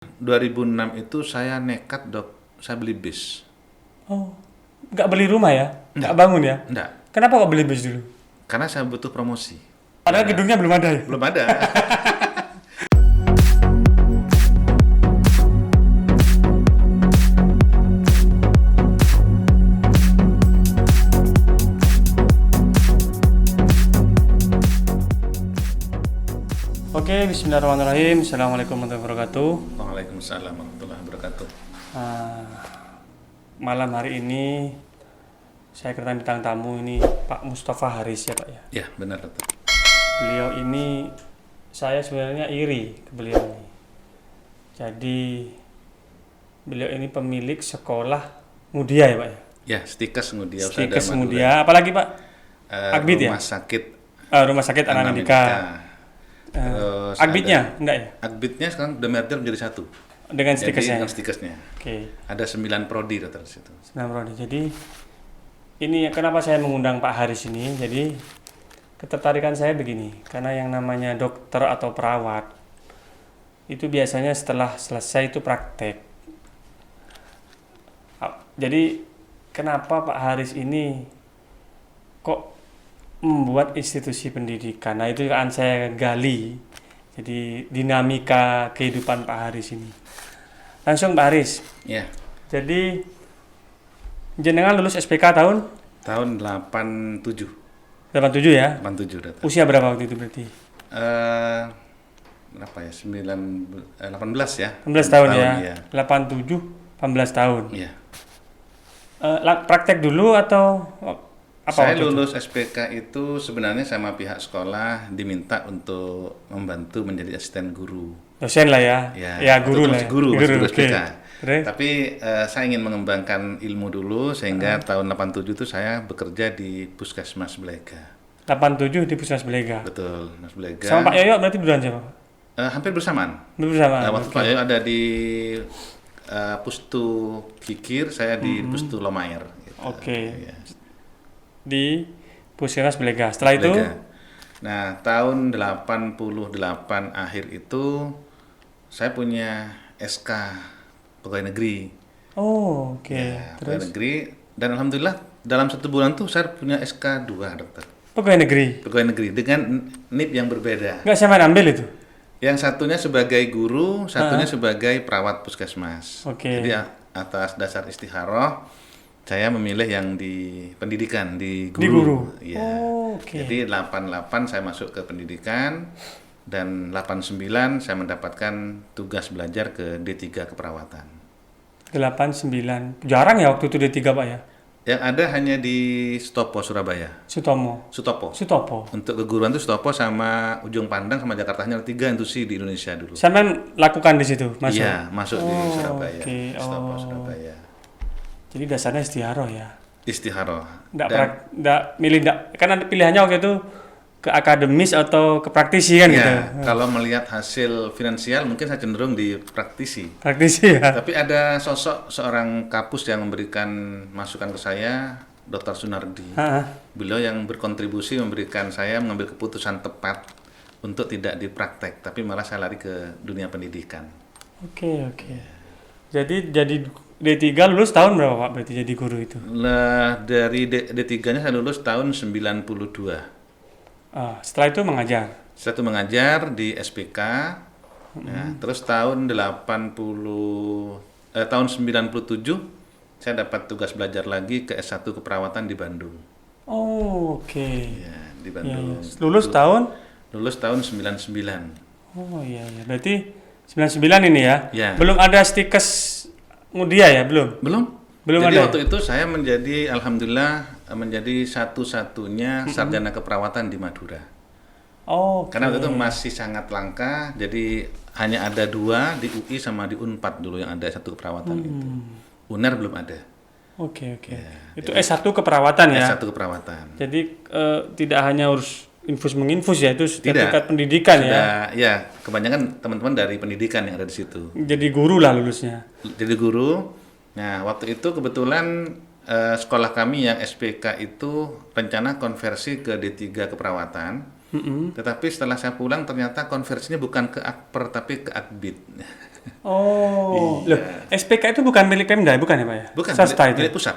2006 itu saya nekat dok, saya beli bis. Oh, nggak beli rumah ya? Nggak bangun ya? Enggak, Kenapa kok beli bis dulu? karena saya butuh promosi. Padahal gedungnya belum ada ya? Belum ada. Oke, bismillahirrahmanirrahim. Assalamualaikum warahmatullahi wabarakatuh. Waalaikumsalam warahmatullahi wabarakatuh. Ah, malam hari ini saya kedatangan bintang tamu ini Pak Mustafa Haris ya Pak ya. Ya, benar dokter. Beliau ini saya sebenarnya iri ke beliau ini. Jadi beliau ini pemilik sekolah Mudia ya Pak ya. Ya, Stikes Mudia Usada Stikes Madura. Mudia, apalagi Pak? Akbid ya? Rumah sakit Rumah sakit Anak Medika. Terus Akbidnya enggak ya? Akbidnya sekarang udah merger menjadi satu. Dengan Jadi stikesnya. dengan Stikesnya. Oke. Ada 9 prodi dokter di situ. Senang Rodi. Jadi ini kenapa saya mengundang Pak Haris ini? Jadi ketertarikan saya begini, karena yang namanya dokter atau perawat itu biasanya setelah selesai itu praktek. Jadi kenapa Pak Haris ini kok membuat institusi pendidikan? Nah itu akan saya gali. Jadi dinamika kehidupan Pak Haris ini. Langsung Pak Haris. Ya, Jadi jenengan lulus SPK tahun tahun 87. 87 ya? 87 dokter. Usia berapa waktu itu berarti? Berapa ya? 18 ya. 18 tahun ya? Ya. 87, 18 tahun. Iya. Praktek dulu atau apa Saya waktu itu? lulus SPK itu sebenarnya sama pihak sekolah diminta untuk membantu menjadi asisten guru. Dosen lah ya? Ya guru atau lah masih ya? guru, masih guru oke. SPK. Terus? Tapi saya ingin mengembangkan ilmu dulu sehingga tahun 87 itu saya bekerja di Puskesmas Belega. 87 di Puskesmas Belega. Betul, Mas Belega. Sama Pak Yoyo berarti duluan siapa? Hampir bersamaan. Bersama. Waktu Pak Yoyo ada di Pustu Kikir, saya di Pustu Lomair. Gitu. Oke. Ya. Di Puskesmas Belega. Setelah itu? Belega. Nah, tahun 88 akhir itu saya punya SK pegawai negeri. Oh, oke. Ya, pegawai Terus? negeri dan alhamdulillah dalam 1 bulan tuh saya punya SK 2 dokter. Pegawai negeri? Pegawai negeri dengan NIP yang berbeda. Nggak saya main ambil itu? Yang satunya sebagai guru, satunya sebagai perawat puskesmas. Oke. Jadi atas dasar istikharah saya memilih yang di pendidikan, di guru. Di guru? Iya. Oh, oke. Jadi 88 saya masuk ke pendidikan dan 89 saya mendapatkan tugas belajar ke D3 keperawatan. 89. Jarang ya waktu itu D3 Pak ya? Yang ada hanya di Sutopo Surabaya. Sutomo. Sutopo. Sutopo. Untuk keguruan itu Sutopo sama Ujung Pandang sama Jakarta, hanya 3 institusi di Indonesia dulu. Sampai lakukan di situ, masuk? Iya, masuk di Oh, Surabaya. oke. Sutopo Oh. Surabaya. Jadi dasarnya istiharoh ya? Istikharah. Nggak milih, karena pilihannya waktu itu ke akademis atau ke praktisi kan gitu? Ya, kalau melihat hasil finansial mungkin saya cenderung di praktisi. Praktisi ya? Tapi ada sosok seorang kapus yang memberikan masukan ke saya, Dr. Sunardi. Hah? Beliau yang berkontribusi memberikan saya mengambil keputusan tepat untuk tidak dipraktek, tapi malah saya lari ke dunia pendidikan. Oke. Jadi D3 lulus tahun berapa Pak berarti jadi guru itu? Nah, dari D3-nya saya lulus tahun 92. Setelah itu mengajar? Setelah itu mengajar di SPK, ya, terus tahun 97 saya dapat tugas belajar lagi ke S1 keperawatan di Bandung. Oh, oke. Ya, di Ya, Bandung. ya. Lulus tahun? Lulus tahun 99. Oh iya. Berarti 99 ini ya? Ya. Belum ada stikes Mudia ya? Belum? Belum? Belum Jadi ada? waktu itu saya alhamdulillah menjadi satu-satunya sarjana keperawatan di Madura. Oh, oke. Karena waktu itu masih sangat langka, jadi hanya ada 2 di UI sama di Unpad dulu yang ada satu keperawatan itu. UNER belum ada. Oke. Itu S1 keperawatan ya? S1 keperawatan. Jadi tidak hanya urus menginfus ya, itu Tidak. tingkat pendidikan ya? Sudah, ya, kebanyakan teman-teman dari pendidikan yang ada di situ. Jadi guru lah lulusnya? Jadi guru. Nah, waktu itu kebetulan sekolah kami yang SPK itu rencana konversi ke D3 keperawatan. Tetapi setelah saya pulang ternyata konversinya bukan ke Akper tapi ke Akbid. Oh, Iya. loh, SPK itu bukan milik Pemda, bukan ya Pak ya? Bukan, Swasta milik, itu. milik pusat.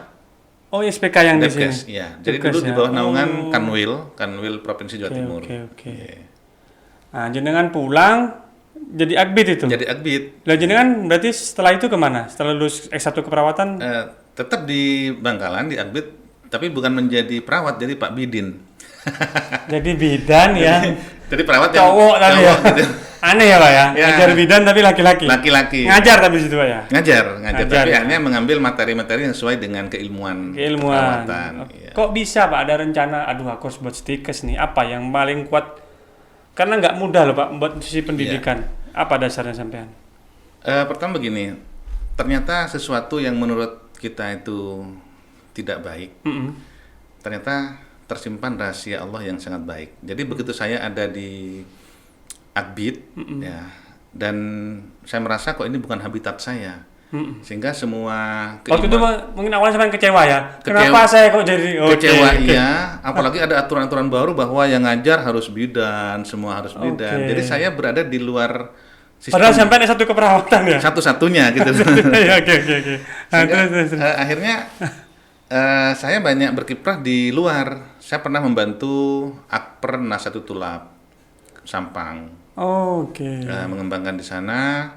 Oh, SPK yang di sini. Depkes, iya. Jadi Depkes dulu di ya? bawah naungan Oh. Kanwil Provinsi Jawa Oke, Timur. oke, oke. Iya. Nah, jenengan pulang jadi akbid itu. Jadi Akbid. Lah jenengan berarti setelah itu kemana? Setelah lulus S1 keperawatan? Tetap di Bangkalan di Akbid, tapi bukan menjadi perawat, jadi Pak Bidin. Jadi bidan yang Jadi perawat yang cowok tadi ya. gitu. Aneh ya Pak ya? Ya. Ngajar bidan tapi laki-laki. Laki-laki. Ngajar tapi situ Pak ya? Ngajar, Ngajar, tapi ya. hanya mengambil materi-materi yang sesuai dengan keilmuan Keilmuan. keperawatan. Iya. Kok bisa Pak ada rencana, aduh aku harus buat stikes nih, apa yang paling kuat? Karena nggak mudah loh Pak buat sisi pendidikan. Apa dasarnya sampean? Pertama begini, ternyata sesuatu yang menurut kita itu tidak baik, Mm-mm. ternyata tersimpan rahasia Allah yang sangat baik. Jadi begitu saya ada di Akbid, ya, dan saya merasa kok ini bukan habitat saya, sehingga semua Waktu itu mungkin awalnya sampean kecewa ya. Kecewa. Kenapa saya kok jadi kecewa oke. iya, apalagi ada aturan-aturan baru bahwa yang ngajar harus bidan, semua harus bidan. Oke. Jadi saya berada di luar Padahal sistem sampean S1 keperawatan ya. satu-satunya gitu. Ya, oke. Nah, Sehingga, terus. akhirnya saya banyak berkiprah di luar. Saya pernah membantu Akper Nasatul Tulab Sampang, Oke. mengembangkan di sana.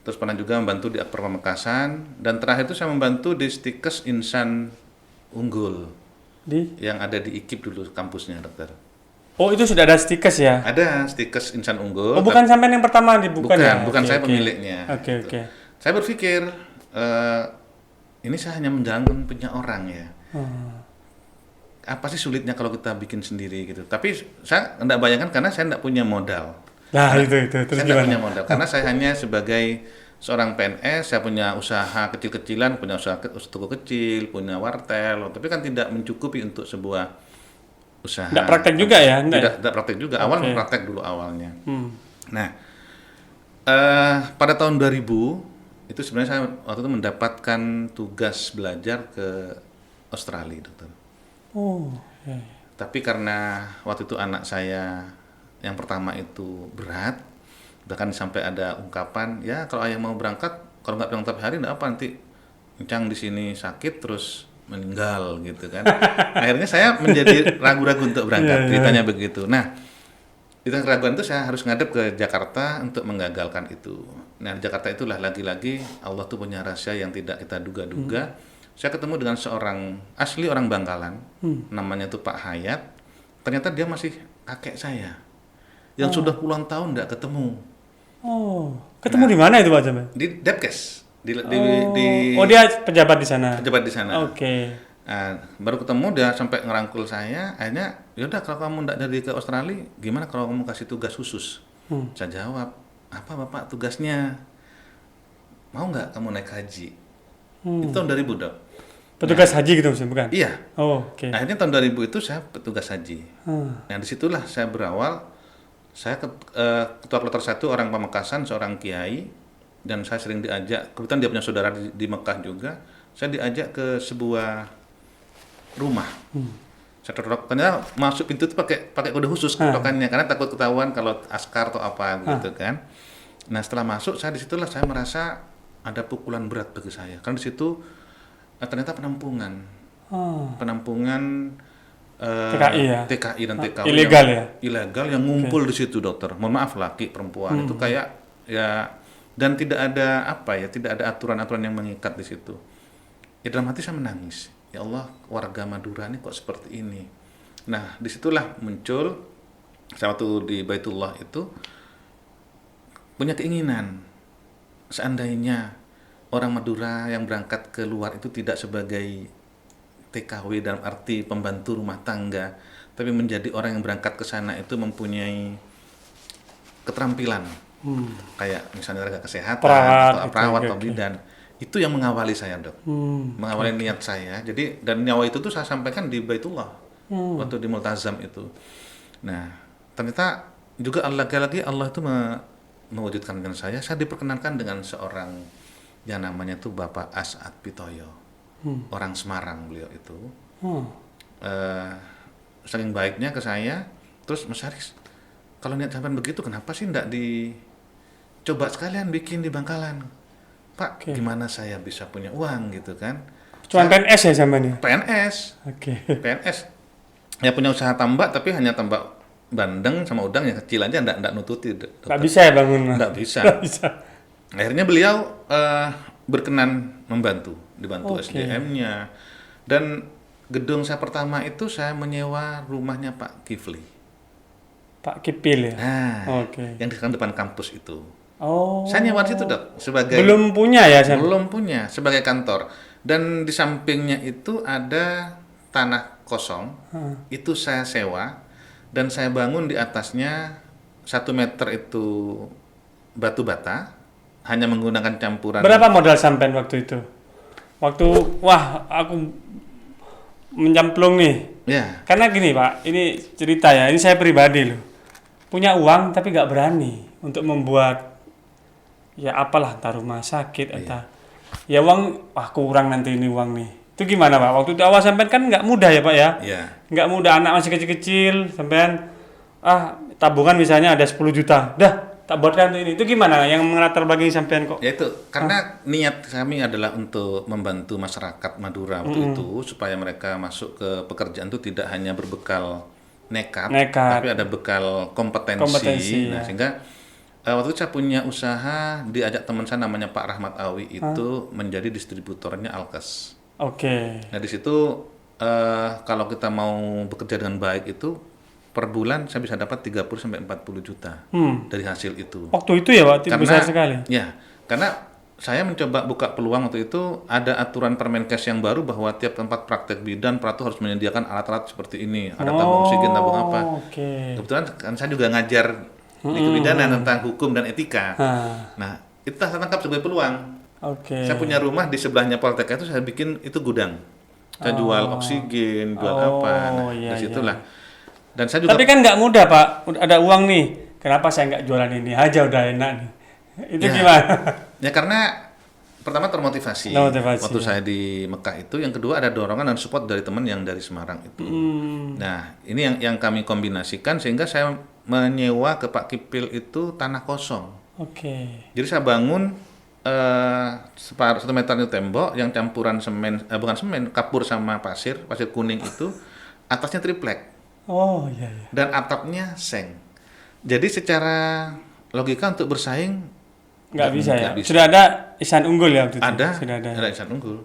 Terus pernah juga membantu di Akper Pamekasan, dan terakhir itu saya membantu di Stikes Insan Unggul Di yang ada di IKIP dulu kampusnya, dokter. Oh, itu sudah ada stikes ya? Ada Stikes Insan Unggul. Oh, bukan sampean yang pertama bukan ya? bukan Oke, saya oke. pemiliknya. Oke, Gitu. oke. Saya berpikir ini saya hanya menjalankan punya orang ya. Apa sih sulitnya kalau kita bikin sendiri gitu. Tapi saya tidak bayangkan karena saya tidak punya modal. Nah, itu terus Saya tidak gimana? punya modal karena saya hanya sebagai seorang PNS, saya punya usaha kecil-kecilan, punya usaha toko kecil, punya wartel, tapi kan tidak mencukupi untuk sebuah usaha. Nggak praktek juga ya? Tidak praktek juga. Awal Oke. praktek dulu awalnya. Hmm. Nah, pada tahun 2000 itu sebenarnya saya waktu itu mendapatkan tugas belajar ke Australia, dokter. Oh, ya. Tapi karena waktu itu anak saya yang pertama itu berat, bahkan sampai ada ungkapan, ya kalau ayah mau berangkat, kalau nggak bilang tiap hari, nggak apa nanti Encang di sini sakit terus meninggal gitu kan. Akhirnya saya menjadi ragu-ragu untuk berangkat, ceritanya begitu. Nah, di tengah keraguan itu saya harus ngadep ke Jakarta untuk menggagalkan itu. Nah, di Jakarta itulah lagi-lagi Allah tuh punya rahasia yang tidak kita duga-duga. Saya ketemu dengan seorang asli orang Bangkalan, namanya tuh Pak Hayat. Ternyata dia masih kakek saya, yang sudah puluhan tahun tidak ketemu. Oh, ketemu di mana itu Pak Jamal? Di Depkes, di Oh, dia pejabat di sana. pejabat di sana. Oke. Nah, baru ketemu dia sampai ngerangkul saya. Akhirnya, yaudah kalau kamu tidak jadi ke Australia, gimana kalau kamu kasih tugas khusus? Saya jawab, apa Bapak tugasnya? Mau nggak kamu naik haji? Itu tahun 2000, Dok. Petugas haji gitu maksudnya, bukan? Iya. Oh, oke. Akhirnya tahun 2000 itu saya petugas haji. Hmm. Nah, disitulah saya berawal. Saya ketua kloter 1 orang Pamekasan, seorang kiai, dan saya sering diajak. Kebetulan dia punya saudara di Mekah juga. Saya diajak ke sebuah rumah. Saya ketok, ternyata masuk pintu itu pakai kode khusus ketokannya karena takut ketahuan kalau askar atau apa gitu kan. Nah, setelah masuk saya disitulah saya merasa ada pukulan berat bagi saya. Karena di situ ternyata penampungan. Penampungan TKI ya? TKI dan TKW Ilegal ya? Ilegal yang ngumpul di situ, dokter. Mohon maaf, laki perempuan itu kayak ya, dan tidak ada apa ya, tidak ada aturan-aturan yang mengikat di situ. Ya, dalam hati saya menangis. Ya Allah, warga Madura ini kok seperti ini. Nah, disitulah muncul saya waktu di Baitullah itu punya keinginan seandainya orang Madura yang berangkat ke luar itu tidak sebagai TKW dalam arti pembantu rumah tangga, tapi menjadi orang yang berangkat ke sana itu mempunyai keterampilan, kayak misalnya tenaga kesehatan, atau perawat atau bidan. Itu yang mengawali saya, Dok. Mengawali niat saya. Jadi, dan nyawa itu tuh saya sampaikan di Baitullah waktu di Multazam itu. Nah, ternyata juga lagi-lagi Allah itu mewujudkan dengan saya diperkenalkan dengan seorang yang namanya tuh Bapak As'ad Pitoyo, orang Semarang beliau itu. Saking baiknya ke saya, terus Mas Haris, kalau niat sampean begitu kenapa sih enggak coba sekalian bikin di Bangkalan. Pak, Oke. gimana saya bisa punya uang gitu kan? Cuman PNS ya sampean ya? PNS, Oke. PNS. Ya punya usaha tambak tapi hanya tambak bandeng sama udang yang kecil aja, enggak nututi. Nggak bisa ya bangun? Enggak bisa. Nggak bisa. Akhirnya beliau berkenan membantu, dibantu Oke. SDM-nya. Dan gedung saya pertama itu saya menyewa rumahnya Pak Kifli. Pak Kipil ya? Nah, Oke. yang di depan kampus itu. Oh. Saya nyewa di situ, Dok, sebagai Belum punya ya sampean? belum punya sebagai kantor. Dan di sampingnya itu ada tanah kosong. Itu saya sewa dan saya bangun di atasnya 1 meter itu batu bata, hanya menggunakan campuran. Berapa modal sampean waktu itu? Waktu wah aku mencemplung nih. Ya, Karena gini Pak, ini cerita ya, ini saya pribadi loh. Punya uang tapi nggak berani untuk membuat ya apalah, entah rumah sakit, entah ya uang, wah kurang nanti ini uang nih. Itu gimana Pak? Waktu itu awal sampean kan nggak mudah ya Pak ya? ya. Nggak mudah, anak masih kecil-kecil, sampean tabungan misalnya ada 10 juta, dah tak buatkan untuk ini. Itu gimana yang melatar belakangi sampean kok? Ya itu karena niat kami adalah untuk membantu masyarakat Madura waktu itu supaya mereka masuk ke pekerjaan itu tidak hanya berbekal nekat, Nekat. tapi ada bekal kompetensi. Kompetensi, Nah, ya. sehingga waktu itu saya punya usaha, diajak teman saya namanya Pak Rahmat Awi itu menjadi distributornya Alkes. Oke. Nah, di situ kalau kita mau bekerja dengan baik itu per bulan saya bisa dapat 30 sampai 40 juta dari hasil itu. Waktu itu ya Pak, besar sekali. Ya, karena saya mencoba buka peluang waktu itu, ada aturan Permenkes yang baru bahwa tiap tempat praktek bidan Pratu harus menyediakan alat-alat seperti ini, ada tabung oksigen, tabung apa. Oke. Kebetulan kan saya juga ngajar di kebidanan tentang hukum dan etika. Nah, itu saya tangkap sebagai peluang. Oke. Saya punya rumah di sebelahnya Poltek itu, saya bikin itu gudang. Saya jual oksigen, jual apa. Nah, iya, dari situlah. Dan saya juga Tapi kan nggak mudah Pak, udah ada uang nih. Kenapa saya nggak jualan ini aja udah enak nih? Itu Ya. gimana? ya karena pertama termotivasi waktu saya di Mekah itu, yang kedua ada dorongan dan support dari teman yang dari Semarang itu. Nah, ini yang kami kombinasikan sehingga saya menyewa ke Pak Kipil itu tanah kosong. Oke. Jadi saya bangun 1 meter itu tembok yang campuran semen, bukan semen, kapur sama pasir kuning itu, atasnya triplek Oh iya iya. dan atapnya seng. Jadi secara logika untuk bersaing Nggak bisa ya. nggak bisa. Sudah ada Ihsan Unggul ya waktu itu? Ada, Sudah ada. insan unggul.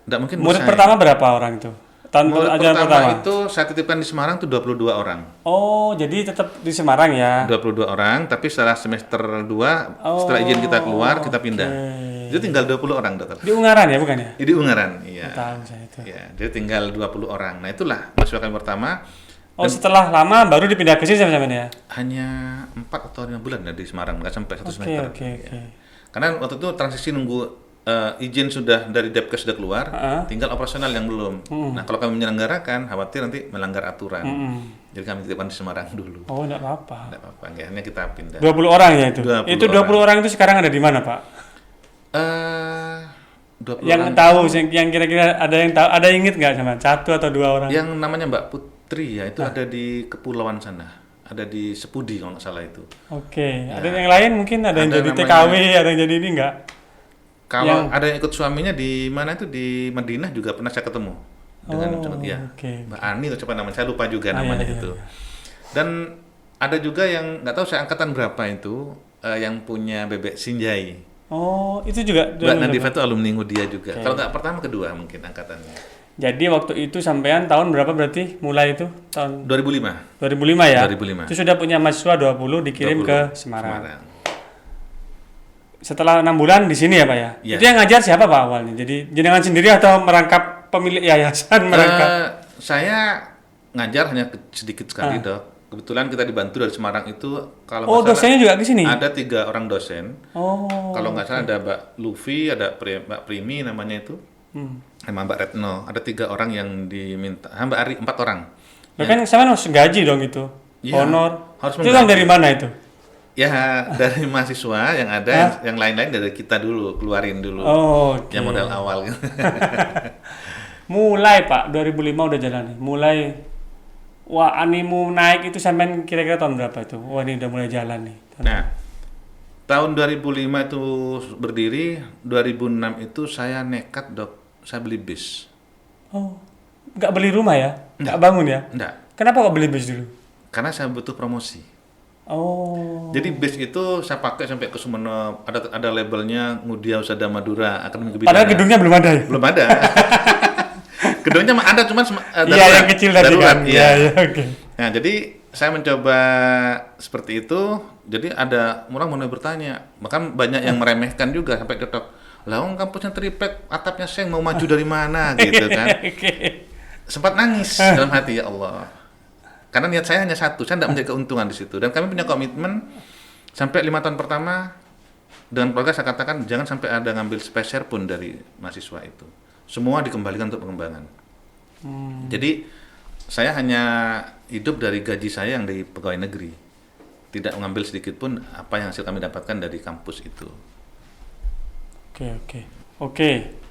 Nggak mungkin Murid bersaing. pertama berapa orang itu? Murid ajaran pertama itu saya titipkan di Semarang tuh 22 orang. Oh, jadi tetap di Semarang ya? 22 orang, tapi setelah semester 2, setelah izin kita keluar, kita pindah. Jadi tinggal 20 orang, Dokter. Di Ungaran ya, bukan ya? Di Ungaran, iya. Tahu saya itu. Ya, jadi tinggal 20 orang. Nah, itulah mahasiswa kami pertama. Oh, setelah lama baru dipindah ke sini sama ya? Hanya 4 atau 5 bulan ya di Semarang, nggak sampai 1 Oke, semester. oke, Ya. oke. Karena waktu itu transisi nunggu izin sudah dari Depkes sudah keluar, tinggal operasional yang belum. Nah, kalau kami menyelenggarakan, khawatir nanti melanggar aturan. Jadi kami titipkan di Semarang dulu. Oh, enggak apa-apa. Nggak apa-apa, akhirnya kita pindah. 20 orang ya itu? 20 Itu 20 orang itu sekarang ada di mana, Pak? 20 Yang orang tahu, yang kira-kira ada yang tahu, ada yang inget nggak sama? 1 atau 2 orang? yang namanya Mbak Putri ya, itu ada di kepulauan sana. Ada di Sepudi kalau nggak salah itu. Oke, ada yang lain mungkin ada yang Ada jadi namanya- TKW, ada yang jadi ini nggak? Kalau ada yang ikut suaminya di mana itu, di Madinah juga pernah saya ketemu dengan ya. oke. Mbak Ani atau siapa namanya, saya lupa juga Ah, namanya iya, itu. Dan ada juga yang nggak tahu saya angkatan berapa itu, yang punya bebek Sinjai. Oh, itu juga. Mbak Nadifa itu alumni dia juga. Kalau nggak pertama, kedua mungkin angkatannya. Jadi waktu itu sampean tahun berapa berarti mulai itu? Tahun 2005. 2005 ya? 2005. Itu sudah punya mahasiswa 20 dikirim 20, ke Semarang. Setelah 6 bulan di sini ya Pak ya? Iya. Itu yang ngajar siapa Pak awalnya? Jadi jenengan sendiri atau merangkap pemilik yayasan merangkap? Saya ngajar hanya sedikit sekali, Dok. Kebetulan kita dibantu dari Semarang itu, kalau Oh, nggak salah, dosennya juga ke sini? ada 3 orang dosen. Oh. Kalau nggak salah ada Mbak Luffy, ada Mbak Primi namanya itu, sama Mbak Retno. Ada 3 orang yang diminta, Mbak Ari 4 orang. Lah kan sama harus gaji dong itu. Iya, Honor. harus Itu kan menggaji. dari mana itu? Ya dari mahasiswa yang ada, yang lain-lain dari kita dulu, keluarin dulu. Oh, oke. Yang modal awal gitu. Mulai Pak, 2005 udah jalan nih. Mulai wah animu naik itu sampai kira-kira tahun berapa itu? Wah ini udah mulai jalan nih. Nah, Tahun 2005 itu berdiri, 2006 itu saya nekat saya beli bis. Oh, nggak beli rumah ya? Nggak bangun ya? Enggak, Kenapa kok beli bis dulu? karena saya butuh promosi. Oh, Jadi bis itu saya pakai sampai ke Sumeneb, ada labelnya Mudia Usada Madura, Akademi padahal Kebidanan. gedungnya belum ada ya? Belum ada. Gedungnya ada, cuman Iya, yang kecil tadi kan? Iya, Iya, oke. Nah, jadi saya mencoba seperti itu. Jadi ada orang mulai bertanya, bahkan banyak yang meremehkan juga sampai ketok. Lah, kampusnya triplek, atapnya seng, mau maju dari mana gitu kan? Oke. Sempat nangis dalam hati, ya Allah. Karena niat saya hanya satu, saya tidak mencari keuntungan di situ. Dan kami punya komitmen sampai 5 tahun pertama dengan keluarga saya katakan jangan sampai ada ngambil sepeser pun dari mahasiswa itu. Semua dikembalikan untuk pengembangan. Jadi saya hanya hidup dari gaji saya yang dari pegawai negeri. Tidak mengambil sedikit pun apa yang hasil kami dapatkan dari kampus itu. Oke.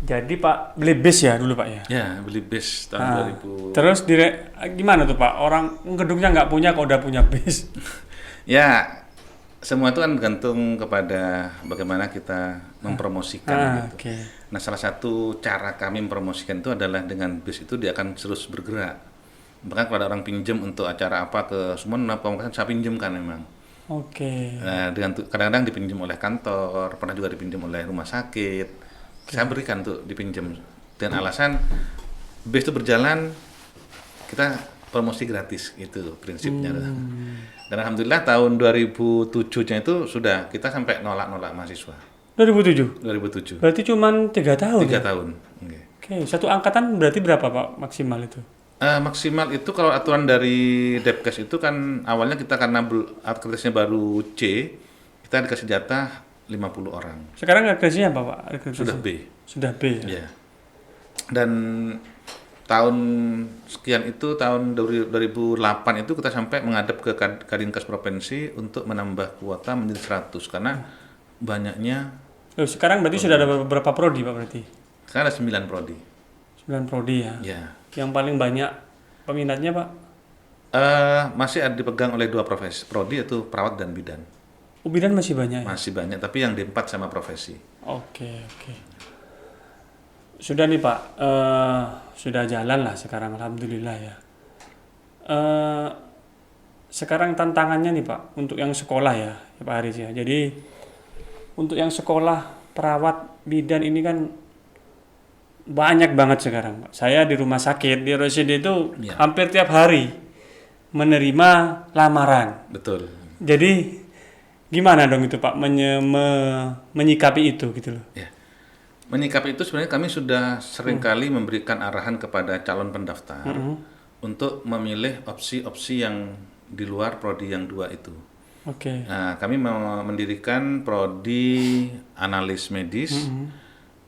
Jadi Pak beli bis ya dulu Pak ya? Ya, beli bis tahun 2000. Terus gimana tuh Pak? Orang gedungnya nggak punya kok udah punya bis? Ya, semua itu kan gantung kepada bagaimana kita mempromosikan gitu. Oke. Nah, salah satu cara kami mempromosikan itu adalah dengan bis itu dia akan terus bergerak. Bahkan kalau ada orang pinjam untuk acara apa ke Sumeneb, Pamekasan saya pinjamkan memang. Oke. Nah, kadang-kadang dipinjam oleh kantor, pernah juga dipinjam oleh rumah sakit. Saya berikan tuh dipinjam dengan alasan bis itu berjalan kita promosi gratis itu prinsipnya. Dan alhamdulillah tahun 2007-nya itu sudah kita sampai nolak-nolak mahasiswa. 2007? 2007. Berarti cuma 3 tahun? 3 tahun. Okay. Oke, satu angkatan berarti berapa Pak maksimal itu? Maksimal itu kalau aturan dari Depkes itu kan awalnya kita karena akreditasnya baru C, kita dikasih jatah 50 orang. Sekarang akreditasinya apa Pak? Sudah B. Sudah B ya? Ya. Dan tahun sekian itu, tahun 2008 itu kita sampai menghadap ke Kadinkas Provinsi untuk menambah kuota menjadi 100 karena banyaknya. Sekarang berarti sudah ada beberapa prodi Pak berarti? Sekarang ada 9 prodi. 9 prodi ya? Ya. Yang paling banyak peminatnya Pak? Masih ada dipegang oleh 2 profesi prodi, yaitu perawat dan bidan. Bidan masih banyak ya? Masih banyak, tapi yang di 4 sama profesi. Oke. Sudah nih Pak, sudah jalan lah sekarang alhamdulillah ya. Sekarang tantangannya nih Pak, untuk yang sekolah ya Pak Haris ya. Jadi untuk yang sekolah perawat bidan ini kan banyak banget sekarang Pak. Saya di rumah sakit, di RSUD itu hampir tiap hari menerima lamaran. Betul. Jadi gimana dong itu Pak menyikapi itu gitu loh? Ya. Menyikapi itu sebenarnya kami sudah seringkali memberikan arahan kepada calon pendaftar untuk memilih opsi-opsi yang di luar prodi yang 2 itu. Oke. Nah, kami mendirikan prodi analis medis,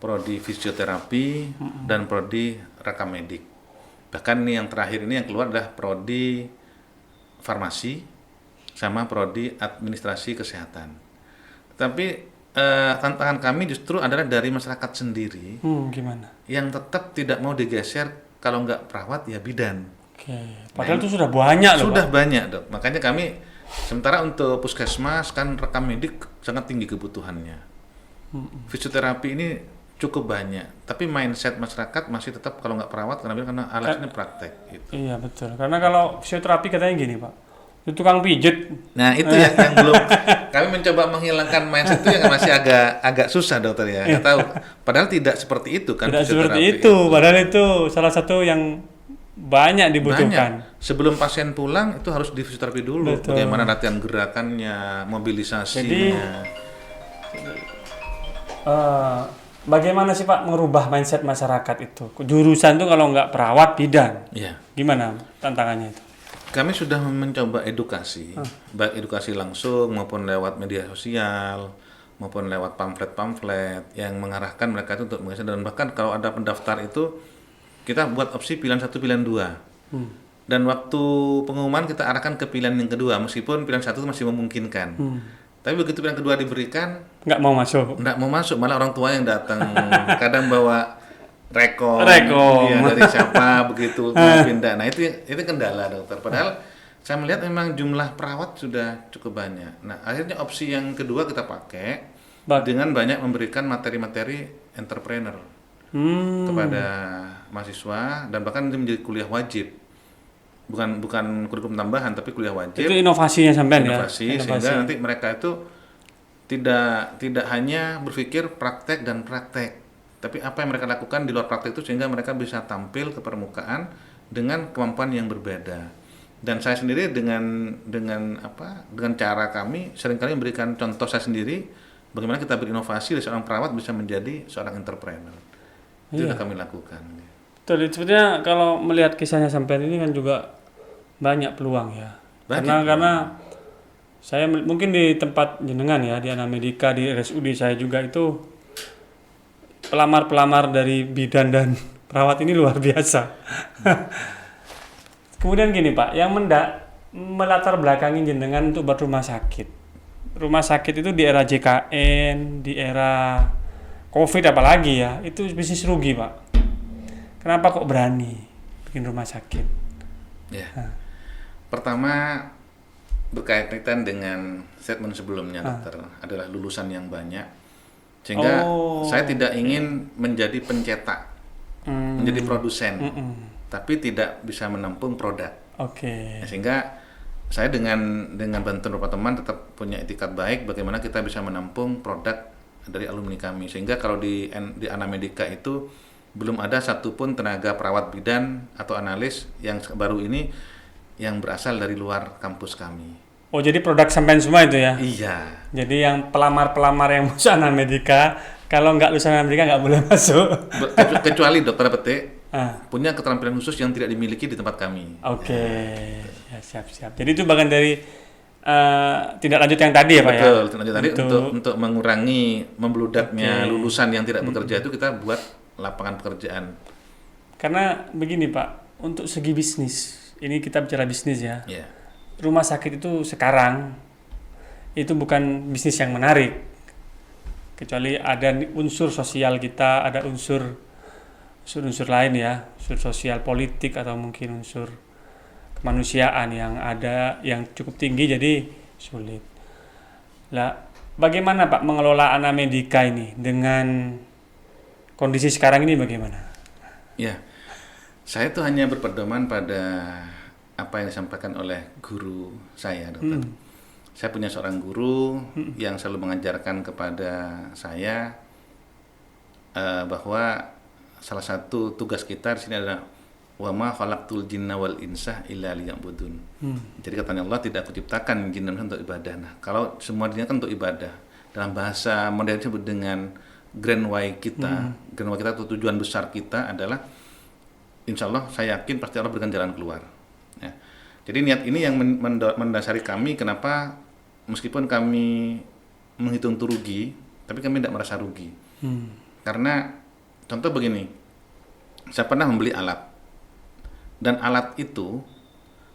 prodi fisioterapi, dan prodi rekam medik. Bahkan nih yang terakhir ini yang keluar adalah prodi farmasi sama prodi administrasi kesehatan. Tapi tantangan kami justru adalah dari masyarakat sendiri. Gimana? Yang tetap tidak mau digeser, kalau nggak perawat ya bidan. Oke. Padahal itu sudah banyak loh Sudah Pak. banyak Dok. Makanya kami sementara untuk puskesmas kan rekam medik sangat tinggi kebutuhannya. Fisioterapi ini cukup banyak, tapi mindset masyarakat masih tetap kalau nggak perawat karena alatnya praktek. Gitu. Iya betul. Karena kalau fisioterapi katanya gini Pak, itu tukang pijet. Nah itu yang belum kami mencoba menghilangkan mindset itu yang masih agak susah dokter ya. Nggak tahu. Padahal tidak seperti itu kan. Tidak seperti itu. Padahal itu salah satu yang banyak dibutuhkan. Banyak. Sebelum pasien pulang itu harus di fisioterapi dulu. Betul. Bagaimana latihan gerakannya, mobilisasinya. Bagaimana sih Pak merubah mindset masyarakat itu? Jurusan itu kalau nggak perawat bidan. Iya. Gimana tantangannya itu? Kami sudah mencoba edukasi, baik edukasi langsung maupun lewat media sosial, maupun lewat pamflet-pamflet yang mengarahkan mereka itu untuk mengisi. Dan bahkan kalau ada pendaftar itu, kita buat opsi pilihan 1, pilihan 2. Dan waktu pengumuman kita arahkan ke pilihan yang kedua, meskipun pilihan 1 itu masih memungkinkan. Tapi begitu pilihan kedua diberikan, Nggak mau masuk. malah orang tua yang datang. Kadang bawa rekom. Rekom. Iya, dari siapa begitu mau pindah. Nah itu kendala dokter. Padahal Saya melihat memang jumlah perawat sudah cukup banyak. Nah, akhirnya opsi yang kedua kita pakai dengan banyak memberikan materi-materi entrepreneur kepada mahasiswa, dan bahkan itu menjadi kuliah wajib. Bukan kurikulum tambahan, tapi kuliah wajib. Itu inovasinya sampean ya. Inovasi, sehingga nanti mereka itu tidak hanya berpikir praktek dan praktek, tapi apa yang mereka lakukan di luar praktek itu, sehingga mereka bisa tampil ke permukaan dengan kemampuan yang berbeda. Dan saya sendiri dengan cara kami seringkali memberikan contoh saya sendiri bagaimana kita berinovasi dari seorang perawat bisa menjadi seorang entrepreneur. Itu yang kami lakukan. Betul, sebetulnya kalau melihat kisahnya sampean ini kan juga banyak peluang ya. Karena saya mungkin di tempat jenengan ya, di Anamedika, di RSUD saya juga itu pelamar-pelamar dari bidan dan perawat ini luar biasa. Kemudian gini Pak, yang melatar belakangi jenengan untuk buat rumah sakit. Rumah sakit itu di era JKN, di era COVID apalagi ya, itu bisnis rugi Pak. Kenapa kok berani bikin rumah sakit? Ya. Pertama, berkaitan dengan statement sebelumnya dokter, adalah lulusan yang banyak. Sehingga saya tidak ingin menjadi pencetak, menjadi produsen. Tapi tidak bisa menampung produk. Sehingga saya dengan bantuan beberapa teman tetap punya itikat baik bagaimana kita bisa menampung produk dari alumni kami. Sehingga kalau di Anamedika itu belum ada satupun tenaga perawat bidan atau analis yang baru ini yang berasal dari luar kampus kami. Oh, jadi produk sampean semua itu ya? Iya. Jadi yang pelamar-pelamar yang masuk Anamedika, kalau nggak lulusan Anamedika nggak boleh masuk. Kecuali dokter petik punya keterampilan khusus yang tidak dimiliki di tempat kami. Ya, siap. Jadi itu bagian dari tidak lanjut yang tadi ya Pak ya? Betul, tidak lanjut tadi untuk mengurangi membeludaknya lulusan yang tidak bekerja itu kita buat lapangan pekerjaan. Karena begini Pak, untuk segi bisnis, ini kita bicara bisnis ya. Rumah sakit itu sekarang itu bukan bisnis yang menarik. Kecuali ada unsur sosial kita, ada unsur lain ya, unsur sosial politik atau mungkin unsur kemanusiaan yang ada yang cukup tinggi, jadi sulit. Lah, bagaimana Pak mengelola Anamedika ini dengan kondisi sekarang ini bagaimana? Ya, saya tuh hanya berpedoman pada apa yang disampaikan oleh guru saya, dokter. Saya punya seorang guru yang selalu mengajarkan kepada saya bahwa salah satu tugas kita di sini adalah wa ma khalaqtul jinna wal insa illa liya'budun. Jadi katanya Allah, tidak aku ciptakan jin dan manusia untuk ibadah. Nah, kalau semua dunia kan untuk ibadah. Dalam bahasa modern disebut dengan grand why kita. Grand why kita atau tujuan besar kita adalah insya Allah saya yakin pasti Allah berikan jalan keluar. Ya. Jadi niat ini yang mendasari kami kenapa meskipun kami menghitung itu rugi, tapi kami tidak merasa rugi. Karena contoh begini, saya pernah membeli alat, dan alat itu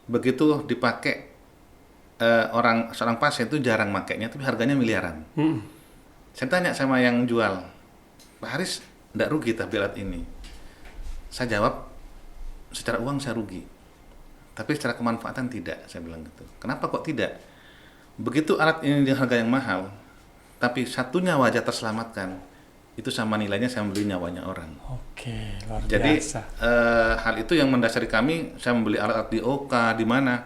begitu dipakai seorang pasien itu jarang makainya, tapi harganya miliaran. Saya tanya sama yang jual, Pak Haris, tidak rugi tapi alat ini? Saya jawab, secara uang saya rugi, tapi secara kemanfaatan tidak. Saya bilang gitu. Kenapa kok tidak? Begitu alat ini dengan harga yang mahal, tapi satu nyawa aja terselamatkan, itu sama nilainya saya membeli nyawanya orang. Luar biasa. Jadi hal itu yang mendasari kami, saya membeli alat di OK, di mana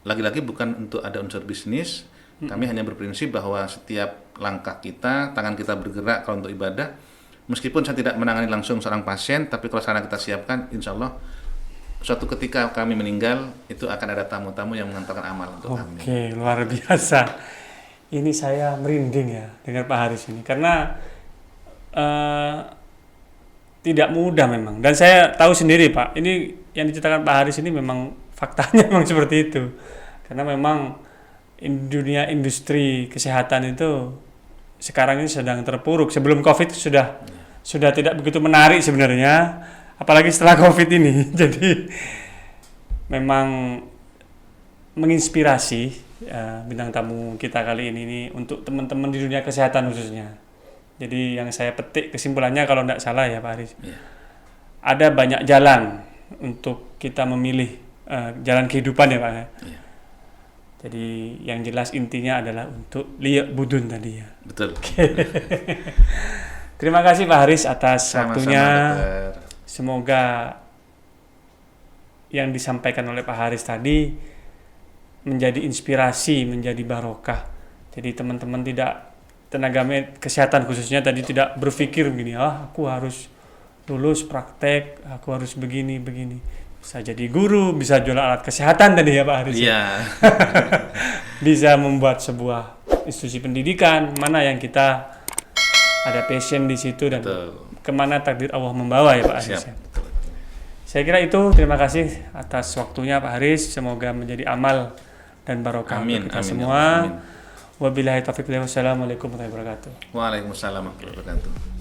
lagi-lagi bukan untuk ada unsur bisnis. Kami hanya berprinsip bahwa setiap langkah kita, tangan kita bergerak kalau untuk ibadah, meskipun saya tidak menangani langsung seorang pasien, tapi kalau sana kita siapkan, insya Allah suatu ketika kami meninggal, itu akan ada tamu-tamu yang mengantarkan amal untuk kami. Luar biasa. Ini saya merinding ya dengar Pak Haris ini, karena tidak mudah memang. Dan saya tahu sendiri Pak, ini yang diceritakan Pak Haris ini memang faktanya memang seperti itu. Karena memang dunia industri kesehatan itu sekarang ini sedang terpuruk. Sebelum COVID sudah tidak begitu menarik sebenarnya, apalagi setelah COVID ini. Jadi memang menginspirasi bintang tamu kita kali ini untuk teman-teman di dunia kesehatan khususnya. Jadi yang saya petik kesimpulannya, kalau tidak salah ya Pak Haris, ada banyak jalan untuk kita memilih jalan kehidupan ya Pak. Jadi yang jelas intinya adalah untuk liya budun tadi ya. Betul. Terima kasih Pak Haris atas Sama-sama, waktunya. dokter. Semoga yang disampaikan oleh Pak Haris tadi menjadi inspirasi, menjadi barokah. Jadi teman-teman tenaga kesehatan khususnya tadi tidak berpikir begini, aku harus lulus praktek, aku harus begini. Bisa jadi guru, bisa jual alat kesehatan tadi ya Pak Haris. Iya. Bisa membuat sebuah institusi pendidikan, mana yang kita ada passion di situ dan Betul. kemana takdir Allah membawa ya Pak Haris. Siap. Saya kira itu, terima kasih atas waktunya Pak Haris. Semoga menjadi amal dan barokah untuk kita semua. Amin. Wabillahi taufiq wal hidayah. Wassalamualaikum warahmatullahi wabarakatuh. Waalaikumsalam warahmatullahi wabarakatuh.